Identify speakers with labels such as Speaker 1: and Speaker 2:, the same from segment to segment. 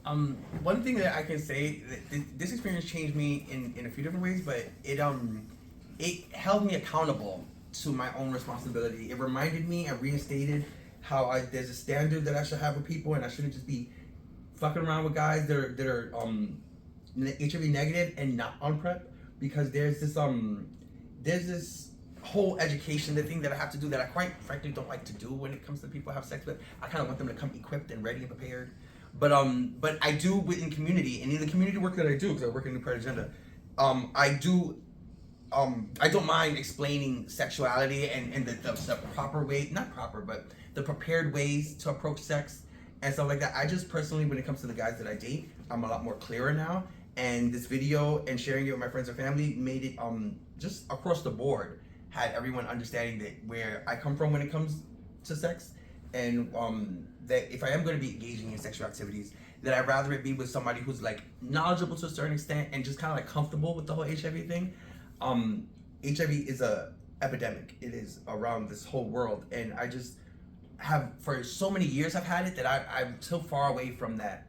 Speaker 1: One thing that I can say, that this experience changed me in a few different ways, but it held me accountable to my own responsibility. It reminded me and reinstated how there's a standard that I should have with people, and I shouldn't just be fucking around with guys that are HIV negative and not on PrEP, because there's this whole education, the thing that I have to do that I quite frankly don't like to do when it comes to people I have sex with. I kind of want them to come equipped and ready and prepared. But I do within community, and in the community work that I do, because I work in the Pride agenda, I don't mind explaining sexuality and the proper way, not proper, but the prepared ways to approach sex and stuff like that. I just personally, when it comes to the guys that I date, I'm a lot more clearer now. And this video and sharing it with my friends and family made it just across the board, had everyone understanding that where I come from when it comes to sex, and that if I am going to be engaging in sexual activities, that I'd rather it be with somebody who's like knowledgeable to a certain extent and just kind of like comfortable with the whole HIV thing. HIV is a epidemic. It is around this whole world, and I just have, for so many years I've had it, that I'm so far away from that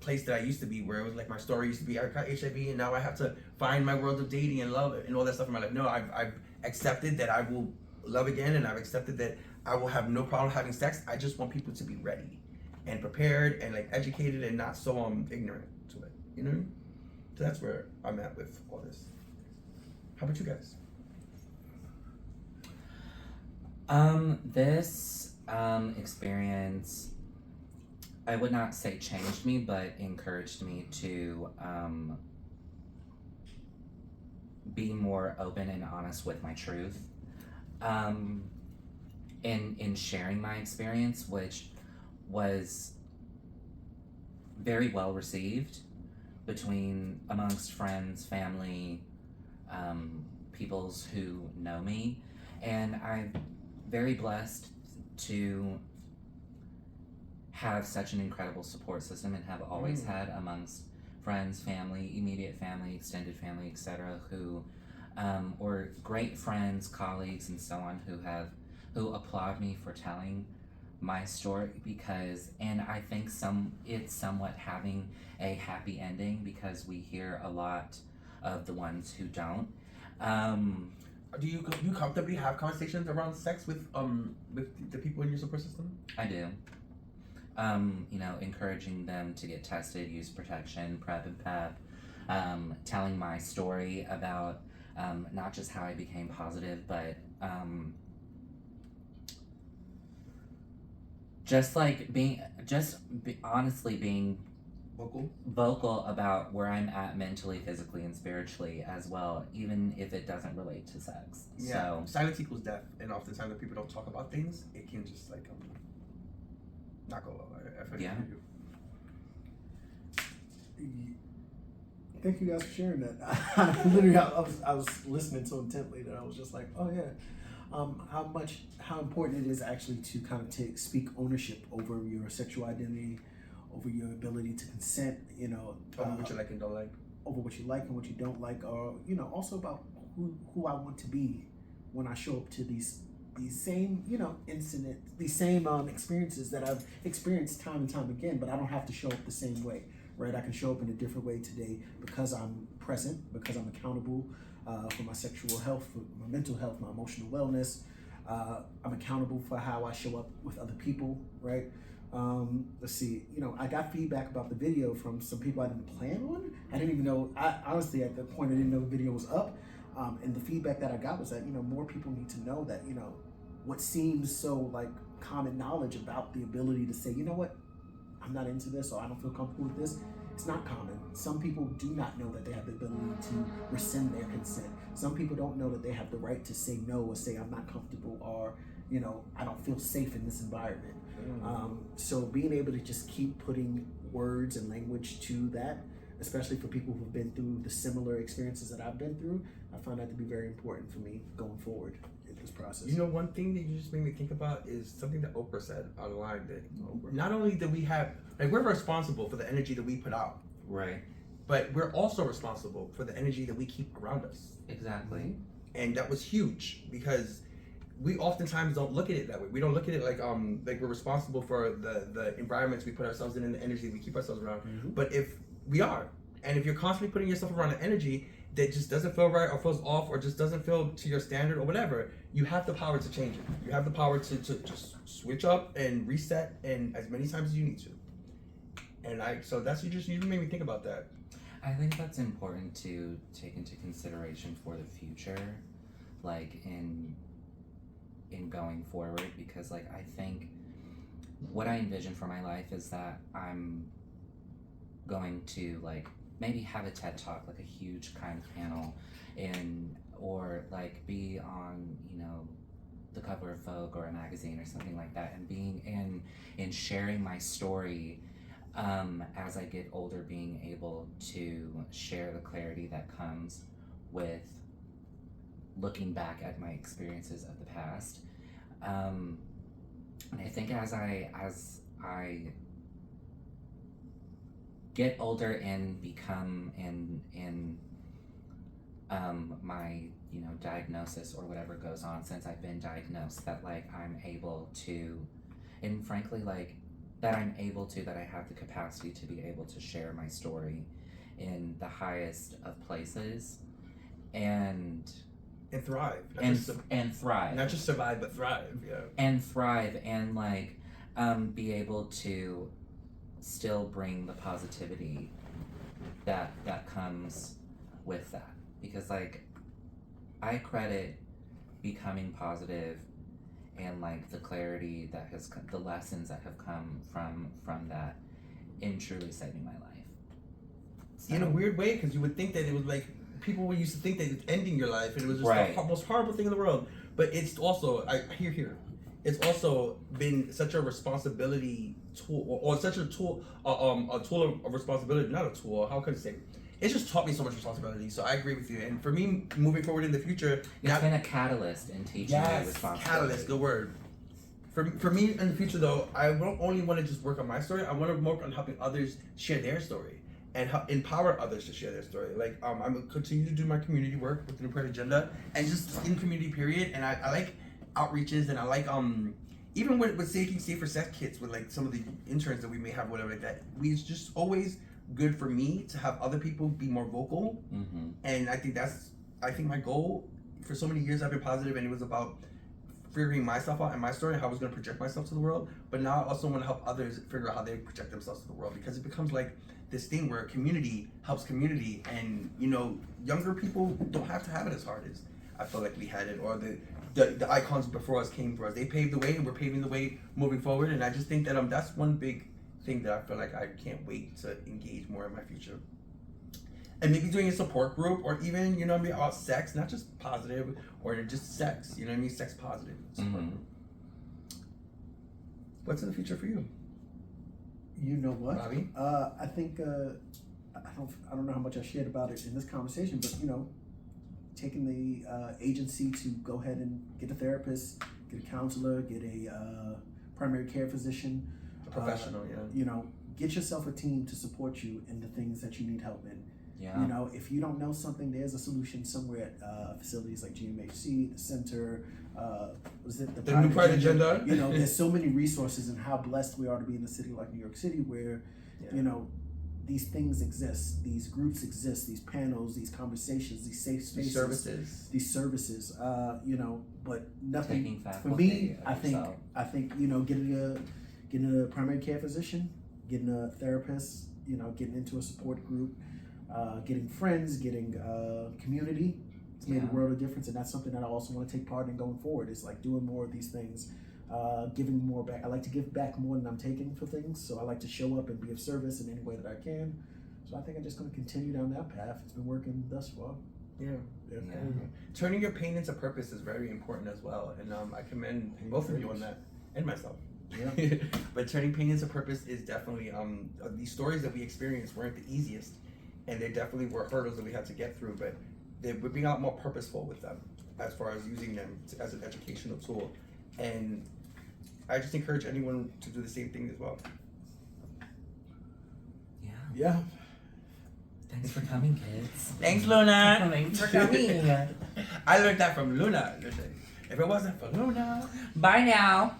Speaker 1: place that I used to be, where it was like my story used to be I got HIV and now I have to find my world of dating and love and all that stuff in my life. No, I've accepted that I will love again, and I've accepted that I will have no problem having sex. I just want people to be ready and prepared and like educated and not so ignorant to it, you know? So that's where I'm at with all this. How about you guys?
Speaker 2: This experience, I would not say changed me, but encouraged me to be more open and honest with my truth. In sharing my experience, which was very well received amongst friends, family, peoples who know me, and I'm very blessed to have such an incredible support system, and have always had amongst friends, family, immediate family, extended family, etc., who or great friends, colleagues, and so on, who applaud me for telling my story, and I think it's somewhat having a happy ending, because we hear a lot of the ones who don't.
Speaker 1: Do you comfortably have conversations around sex with the people in your support system?
Speaker 2: I do. Encouraging them to get tested, use protection, PrEP and PEP, telling my story about not just how I became positive, but honestly being vocal about where I'm at mentally, physically, and spiritually as well, even if it doesn't relate to sex.
Speaker 1: Yeah, so silence equals death, and oftentimes when people don't talk about things, it can just like not go well.
Speaker 3: Yeah. Thank you guys for sharing that. Literally, I was listening so intently that I was just like, oh yeah. How important it is actually to kind of speak ownership over your sexual identity, over your ability to consent,
Speaker 1: over what you like and don't like,
Speaker 3: over what you like and what you don't like, or also about who I want to be when I show up to these same incidents, these same experiences that I've experienced time and time again, but I don't have to show up the same way, right? I can show up in a different way today because I'm present, because I'm accountable for my sexual health, for my mental health, my emotional wellness. I'm accountable for how I show up with other people, right? Let's see, I got feedback about the video from some people I didn't plan on. I didn't even know, honestly, at the point I didn't know the video was up. And the feedback that I got was that, more people need to know that, what seems so like common knowledge about the ability to say, you know what, I'm not into this, or I don't feel comfortable with this. It's not common. Some people do not know that they have the ability to rescind their consent. Some people don't know that they have the right to say no, or say I'm not comfortable, or, I don't feel safe in this environment. So being able to just keep putting words and language to that, especially for people who've been through the similar experiences that I've been through, I find that to be very important for me going forward in this process.
Speaker 1: One thing that you just made me think about is something that Oprah said online, that not only do we have, we're responsible for the energy that we put out.
Speaker 2: Right.
Speaker 1: But we're also responsible for the energy that we keep around us.
Speaker 2: Exactly.
Speaker 1: And that was huge, because we oftentimes don't look at it that way. We don't look at it like we're responsible for the environments we put ourselves in and the energy we keep ourselves around. But if we are, and if you're constantly putting yourself around an energy that just doesn't feel right or feels off or just doesn't feel to your standard or whatever, you have the power to change it. You have the power to just switch up and reset and as many times as you need to. And so that's you made me think about that.
Speaker 2: I think that's important to take into consideration for the future, like in going forward, because like I think what I envision for my life is that I'm going to like maybe have a TED Talk, like a huge kind of panel, or like be on, you know, the cover of Vogue or a magazine or something like that, and being in sharing my story as I get older, being able to share the clarity that comes with looking back at my experiences of the past. And I think as I get older and become in my, you know, diagnosis or whatever goes on since I've been diagnosed, that like I'm able to, and frankly like that I'm able to, that I have the capacity to be able to share my story in the highest of places and
Speaker 1: thrive.
Speaker 2: And thrive.
Speaker 1: Not just survive, but thrive, yeah.
Speaker 2: And thrive and like be able to still bring the positivity that comes with that. Because like I credit becoming positive and like the clarity that has the lessons that have come from that in truly saving my life. So,
Speaker 1: in a weird way, because you would think that it was like people used to think that it's ending your life and it was just the most horrible thing in the world. But it's also it's also been such a responsibility tool, or such a tool, a tool of responsibility. Not a tool. How could I say? It's just taught me so much responsibility. So I agree with you. And for me, moving forward in the future,
Speaker 2: it's been a catalyst in teaching me responsibility.
Speaker 1: Catalyst, good word. For me in the future though, I don't only want to just work on my story. I want to work on helping others share their story and help empower others to share their story. Like I'm gonna continue to do my community work with the New Pride Agenda and just in community period. And I like outreaches, and I like even with safer sex kits with like some of the interns that we may have, whatever like that. It's just always good for me to have other people be more vocal. And I think my goal for so many years I've been positive, and it was about figuring myself out and my story and how I was going to project myself to the world. But now I also want to help others figure out how they project themselves to the world, because it becomes like this thing where community helps community, and you know, younger people don't have to have it as hard as I feel like we had it, or the icons before us came for us. They paved the way, and we're paving the way moving forward. And I just think that that's one big thing that I feel like I can't wait to engage more in my future. And maybe doing a support group, or even, you know what I mean, about sex, not just positive or just sex, you know what I mean, sex positive support group. What's in the future for you?
Speaker 3: You know what,
Speaker 1: Bobby?
Speaker 3: I think I don't know how much I shared about it in this conversation, but you know, taking the agency to go ahead and get a therapist, get a counselor, get a primary care physician,
Speaker 1: Professional,
Speaker 3: you know, get yourself a team to support you in the things that you need help in.
Speaker 2: Yeah.
Speaker 3: You know, if you don't know something, there's a solution somewhere at facilities like GMHC, the center, was it the
Speaker 1: New Pride Agenda?
Speaker 3: You know, there's so many resources, and how blessed we are to be in a city like New York City where, you know, these things exist, these groups exist, these panels, these conversations, these safe spaces, these services, you know, but nothing for me. I think you know, getting a primary care physician, getting a therapist, you know, getting into a support group, getting friends, getting community. It's made a world of difference, and that's something that I also want to take part in going forward. It's like doing more of these things, giving more back. I like to give back more than I'm taking for things, so I like to show up and be of service in any way that I can. So I think I'm just going to continue down that path. It's been working thus far.
Speaker 1: Yeah. Turning your pain into purpose is very important as well, and I commend both of you on that, and myself.
Speaker 3: Yeah.
Speaker 1: But turning pain into purpose is definitely these stories that we experienced weren't the easiest, and they definitely were hurdles that we had to get through, but we're being a lot more purposeful with them as far as using them as an educational tool. And I just encourage anyone to do the same thing as well.
Speaker 3: Yeah.
Speaker 2: Thanks for coming, kids.
Speaker 1: Thanks, Luna.
Speaker 2: Thanks for coming.
Speaker 1: I learned that from Luna. If it wasn't for Luna.
Speaker 2: Bye now.